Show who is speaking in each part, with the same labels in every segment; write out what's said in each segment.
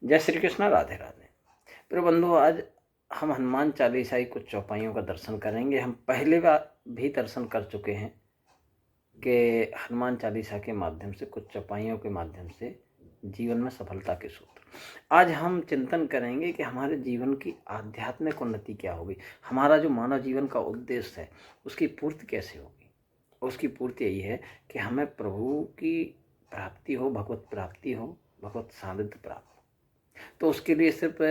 Speaker 1: जय श्री कृष्ण, राधे राधे। प्रिय बंधु, आज हम हनुमान चालीसा की कुछ चौपाइयों का दर्शन करेंगे। हम पहले बार भी दर्शन कर चुके हैं कि हनुमान चालीसा के माध्यम से, कुछ चौपाइयों के माध्यम से जीवन में सफलता के सूत्र। आज हम चिंतन करेंगे कि हमारे जीवन की आध्यात्मिक उन्नति क्या होगी, हमारा जो मानव जीवन का उद्देश्य है उसकी पूर्ति कैसे होगी। उसकी पूर्ति यही है कि हमें प्रभु की प्राप्ति हो, भगवत प्राप्ति हो, भगवत सानिध्य प्राप्त हो। तो उसके लिए सिर्फ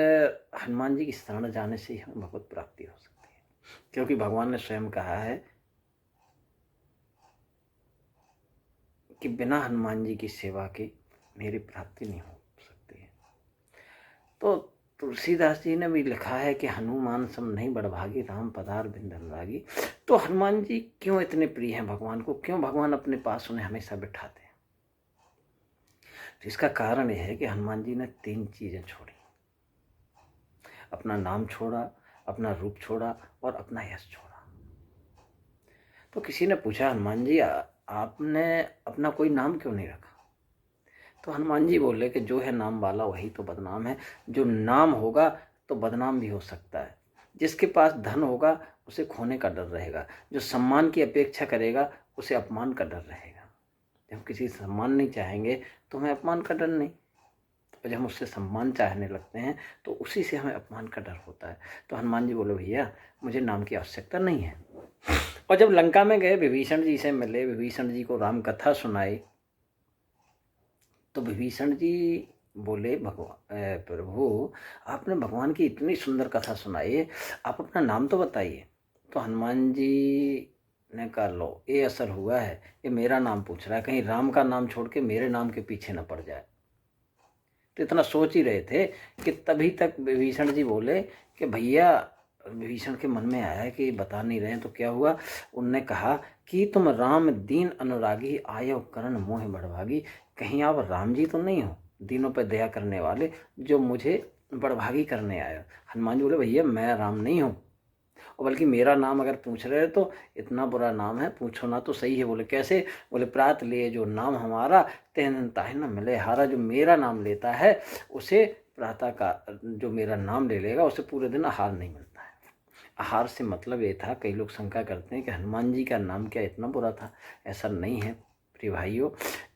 Speaker 1: हनुमान जी की शरण जाने से ही हमें भगवत प्राप्ति हो सकती है, क्योंकि भगवान ने स्वयं कहा है कि बिना हनुमान जी की सेवा के मेरी प्राप्ति नहीं हो सकती है। तो तुलसीदास जी ने भी लिखा है कि हनुमान सम नहीं बड़भागी, राम पधार बिंद अनुरागी। तो हनुमान जी क्यों इतने प्रिय हैं भगवान को, क्यों भगवान अपने पास उन्हें हमेशा बिठाते हैं? तो इसका कारण यह है कि हनुमान जी ने 3 चीजें छोड़ी। अपना नाम छोड़ा, अपना रूप छोड़ा और अपना यश छोड़ा। तो किसी ने पूछा, हनुमान जी आपने अपना कोई नाम क्यों नहीं रखा? तो हनुमान जी बोले कि जो है नाम वाला वही तो बदनाम है। जो नाम होगा तो बदनाम भी हो सकता है। जिसके पास धन होगा उसे खोने का डर रहेगा। जो सम्मान की अपेक्षा करेगा उसे अपमान का डर रहेगा। जब किसी सम्मान नहीं चाहेंगे तो हमें अपमान का डर नहीं, और जब हम उससे सम्मान चाहने लगते हैं तो उसी से हमें अपमान का डर होता है। तो हनुमान जी बोले, भैया मुझे नाम की आवश्यकता नहीं है। और जब लंका में गए, विभीषण जी से मिले, विभीषण जी को राम कथा सुनाई, तो विभीषण जी बोले, भगवान प्रभु आपने भगवान की इतनी सुंदर कथा सुनाई, आप अपना नाम तो बताइए। तो हनुमान जी ने कहा, लो ये असर हुआ है, ये मेरा नाम पूछ रहा है, कहीं राम का नाम छोड़ के मेरे नाम के पीछे न पड़ जाए। तो इतना सोच ही रहे थे कि तभी तक विभीषण जी बोले कि भैया, विभीषण के मन में आया कि बता नहीं रहे, तो क्या हुआ? उनने कहा कि तुम राम दीन अनुरागी, आयो करण मोह बड़भागी। कहीं आप राम जी तो नहीं हो, दीनों पर दया करने वाले, जो मुझे बड़भागी करने आए? हनुमान जी बोले, भैया मैं राम नहीं हूँ, और बल्कि मेरा नाम अगर पूछ रहे तो इतना बुरा नाम है, पूछो ना तो सही है। बोले कैसे? बोले प्रात लिए जो नाम हमारा, तेन ताहे न मिले हारा। जो मेरा नाम लेता है उसे प्रातः का जो मेरा नाम ले लेगा उसे पूरे दिन आहार नहीं मिलता है। आहार से मतलब ये था, कई लोग शंका करते हैं कि हनुमान जी का नाम क्या इतना बुरा था। ऐसा नहीं है प्रिय भाइयों,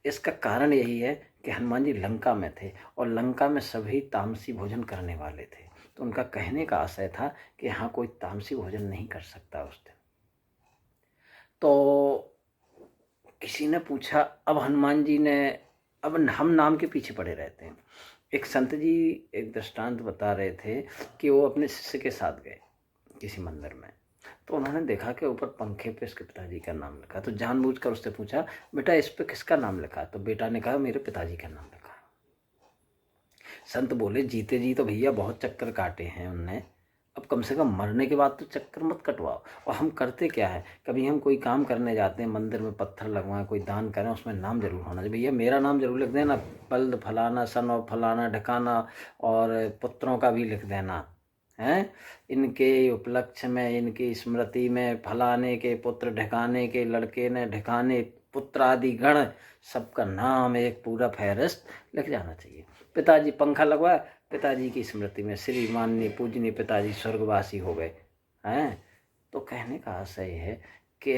Speaker 1: इसका कारण यही है कि हनुमान जी लंका में थे और लंका में सभी तामसी भोजन करने वाले थे। तो उनका कहने का आशय था कि हाँ, कोई तामसी भोजन नहीं कर सकता उस दिन। तो किसी ने पूछा, अब हनुमान जी ने, अब हम नाम के पीछे पड़े रहते हैं। एक संत जी एक दृष्टांत बता रहे थे कि वो अपने शिष्य के साथ गए किसी मंदिर में, तो उन्होंने देखा कि ऊपर पंखे पे उसके पिताजी का नाम लिखा। तो जानबूझकर उससे पूछा, बेटा इस पे किसका नाम लिखा? तो बेटा ने कहा, मेरे पिताजी का नाम लिखा। संत बोले, जीते जी तो भैया बहुत चक्कर काटे हैं उनने, अब कम से कम मरने के बाद तो चक्कर मत कटवाओ। और हम करते क्या है, कभी हम कोई काम करने जाते हैं, मंदिर में पत्थर लगवाएं, कोई दान करें, उसमें नाम जरूर होना चाहिए। भैया मेरा नाम जरूर लिख देना, बल्द फलाना, सन और फलाना ढकाना, और पुत्रों का भी लिख देना है। इनके उपलक्ष्य में, इनकी स्मृति में, फलाने के पुत्र ढकाने के लड़के ने ढकाने पुत्र आदि गण, सबका नाम एक पूरा फहरिस्त लिख जाना चाहिए। पिताजी पंखा लगवाया, पिताजी की स्मृति में, श्री माननीय पूजनीय पिताजी स्वर्गवासी हो गए हैं। तो कहने का आशय है कि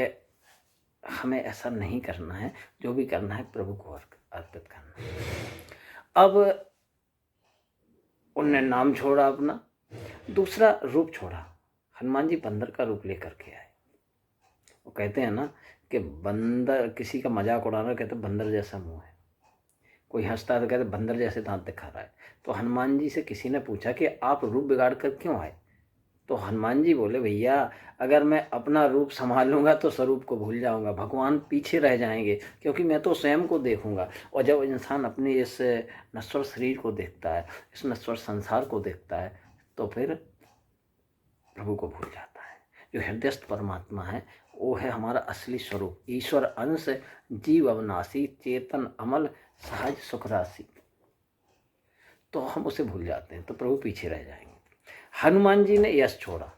Speaker 1: हमें ऐसा नहीं करना है, जो भी करना है प्रभु को अर्पित करना है। अब उनने नाम छोड़ा अपना, दूसरा रूप छोड़ा। हनुमान जी बंदर का रूप लेकर के आए। वो कहते हैं ना कि बंदर, किसी का मजाक उड़ाना, कहते बंदर जैसा मुंह है, कोई हंसता है तो कहते बंदर जैसे दांत दिखा रहा है। तो हनुमान जी से किसी ने पूछा कि आप रूप बिगाड़ कर क्यों आए? तो हनुमान जी बोले, भैया अगर मैं अपना रूप संभालूंगा तो स्वरूप को भूल जाऊंगा, भगवान पीछे रह जाएंगे, क्योंकि मैं तो स्वयं को देखूंगा। और जब इंसान अपने इस नश्वर शरीर को देखता है, इस नश्वर संसार को देखता है, तो फिर प्रभु को भूल जाता है। जो हृदयस्थ परमात्मा है वो है हमारा असली स्वरूप, ईश्वर अंश, जीव अविनाशी, चेतन अमल, सहज सुख राशि। तो हम उसे भूल जाते हैं, तो प्रभु पीछे रह जाएंगे। हनुमान जी ने यश छोड़ा।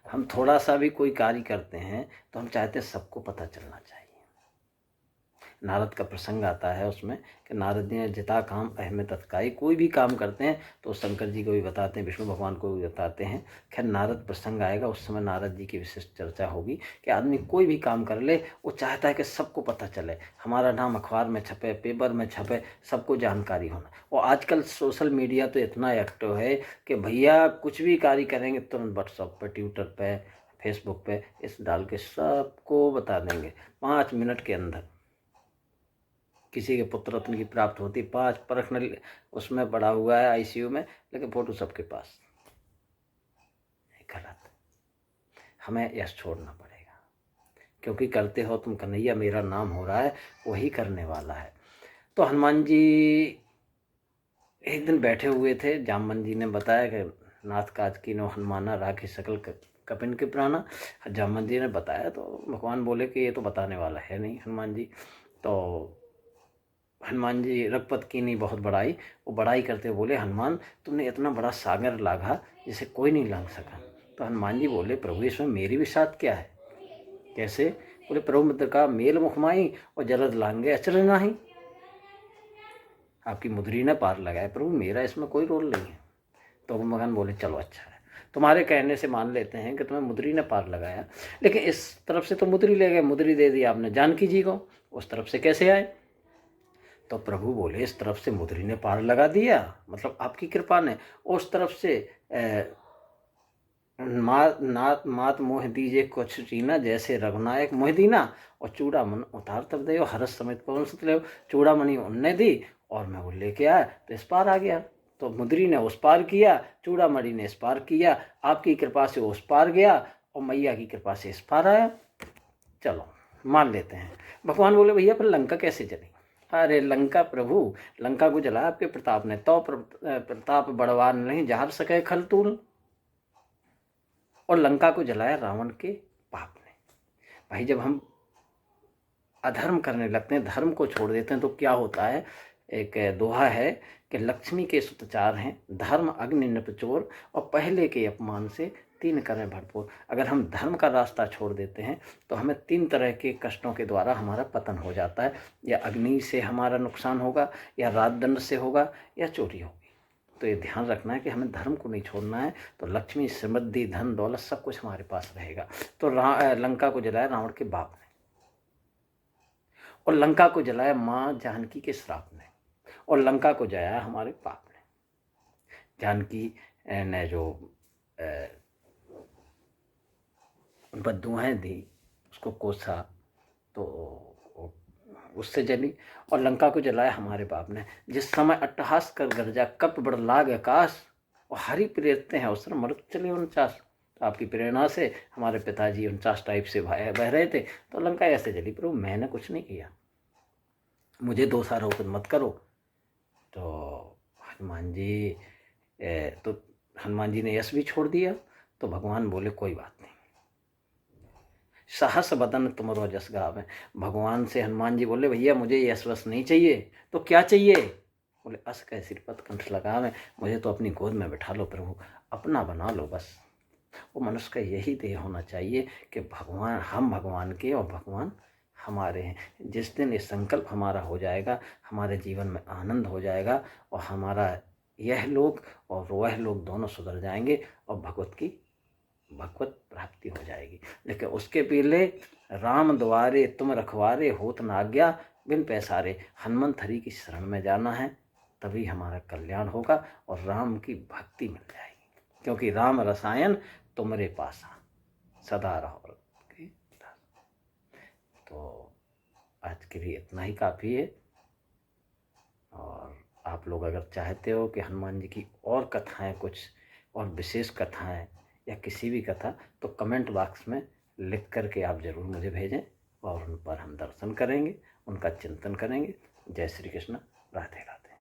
Speaker 1: हम थोड़ा सा भी कोई कार्य करते हैं तो हम चाहते हैं सबको पता चलना चाहिए, नारद का प्रसंग आता है उसमें कि नारद जी ने जिता काम अहम तत्काई, कोई भी काम करते हैं तो शंकर जी को भी बताते हैं, विष्णु भगवान को भी बताते हैं। खैर नारद प्रसंग आएगा, उस समय नारद जी की विशेष चर्चा होगी कि आदमी कोई भी काम कर ले वो चाहता है कि सबको पता चले, हमारा नाम अखबार में छपे, पेपर में छपे, सबको जानकारी होना। और आजकल सोशल मीडिया तो इतना एक्टिव है कि भैया कुछ भी कार्य करेंगे तुरंत व्हाट्सएप पर, ट्विटर पे, फेसबुक पे इस डाल के सबको बता देंगे 5 मिनट के अंदर। किसी के पुत्र रत्न की प्राप्त होती, 5 पर्सनल उसमें पड़ा हुआ है आईसीयू में, लेकिन फोटो सबके पास। गलत, हमें यश छोड़ना पड़ेगा, क्योंकि करते हो तुम कन्हैया, मेरा नाम हो रहा है, वही करने वाला है। तो हनुमान जी एक दिन बैठे हुए थे, जामवन जी ने बताया कि नाथ काज कीन्हो हनुमाना, राखी सकल कपिन के प्राणा। जामवन जी ने बताया तो भगवान बोले कि ये तो बताने वाला है नहीं हनुमान जी। तो हनुमान जी रघुपत की नहीं बहुत बड़ाई, वो बड़ाई करते हुए बोले हनुमान तुमने इतना बड़ा सागर लांघा जिसे कोई नहीं लांघ सका। तो हनुमान जी बोले प्रभु इसमें मेरी भी साथ क्या है? कैसे? बोले प्रभु मित्र का मेल मुखमाई और जलद लांघे अचरज नाही। आपकी मुद्री ने पार लगाया प्रभु, मेरा इसमें कोई रोल नहीं है। तो भगवान बोले चलो अच्छा है, तुम्हारे कहने से मान लेते हैं कि तुम्हें मुद्री ने पार लगाया, लेकिन इस तरफ से तो मुद्री ले गए, मुद्री दे दी आपने जानकी जी को, उस तरफ से कैसे आए? तो प्रभु बोले इस तरफ से मुद्री ने पार लगा दिया, मतलब आपकी कृपा ने। उस तरफ से मात मोह दीजे कुछ रीना, जैसे रघुनायक मोह दीना, और चूड़ामन उतार तब दे, हरस समेत पवन सुत ले, चूड़ामणि उनने दी और मैं वो लेके आया तो इस पार आ गया। तो मुद्री ने उस पार किया, चूड़ामणि ने इस पार किया, आपकी कृपा से उस पार गया और मैया की कृपा से इस पार आया। चलो मान लेते हैं। भगवान बोले भैया फिर लंका कैसे जली? अरे लंका प्रभु, लंका को जलाया आपके प्रताप ने, तो प्रताप बड़वान नहीं जहार सके खलतूल, और लंका को जलाया रावण के पाप ने। भाई जब हम अधर्म करने लगते हैं, धर्म को छोड़ देते हैं तो क्या होता है? एक दोहा है कि लक्ष्मी के सुतचार हैं, धर्म अग्नि नपचोर, और पहले के अपमान से 3 करें भरपूर। अगर हम धर्म का रास्ता छोड़ देते हैं तो हमें 3 तरह के कष्टों के द्वारा हमारा पतन हो जाता है, या अग्नि से हमारा नुकसान होगा, या राजदंड से होगा, या चोरी होगी। तो ये ध्यान रखना है कि हमें धर्म को नहीं छोड़ना है, तो लक्ष्मी, समृद्धि, धन दौलत सब कुछ हमारे पास रहेगा। तो लंका को जलाया रावण के बाप ने, और लंका को जलाया माँ जानकी के श्राप ने, और लंका को जलाया हमारे पाप ने। जानकी ने जो बद्दुआएं दी उसको कोसा तो उससे जली, और लंका को जलाया हमारे बाप ने। जिस समय अट्टहास कर गरजा, कप बड़ लाग आकाश, और हरि प्रेरते हैं उस समय मरुत चले 49। आपकी प्रेरणा से हमारे पिताजी 49 टाइप से बह रहे थे, तो लंका ऐसे जली। प्रभु मैंने कुछ नहीं किया, मुझे दोषारोपण मत करो। तो हनुमान जी ने यश भी छोड़ दिया। तो भगवान बोले कोई बात नहीं, सहस बदन तुमरो जस गावे। भगवान से हनुमान जी बोले भैया मुझे यश वश नहीं चाहिए, तो क्या चाहिए? बोले अस कह सिरपत कंठ लगावे, मुझे तो अपनी गोद में बैठा लो प्रभु, अपना बना लो बस। वो मनुष्य का यही देह होना चाहिए कि भगवान, हम भगवान के और भगवान हमारे हैं। जिस दिन ये संकल्प हमारा हो जाएगा, हमारे जीवन में आनंद हो जाएगा, और हमारा यह लोक और वह लोक दोनों सुधर जाएंगे, और भगवत प्राप्ति हो जाएगी। लेकिन उसके पहले राम द्वारे तुम रखवारे, होत न आज्ञा बिन पैसारे। हनुमंत हरि की शरण में जाना है, तभी हमारा कल्याण होगा और राम की भक्ति मिल जाएगी, क्योंकि राम रसायन तुम्हारे पास सदा रहो। तो आज के लिए इतना ही काफ़ी है। और आप लोग अगर चाहते हो कि हनुमान जी की और कथाएं, कुछ और विशेष कथाएं या किसी भी कथा, तो कमेंट बॉक्स में लिख करके आप ज़रूर मुझे भेजें, और उन पर हम दर्शन करेंगे, उनका चिंतन करेंगे। जय श्री कृष्ण, राधे राधे।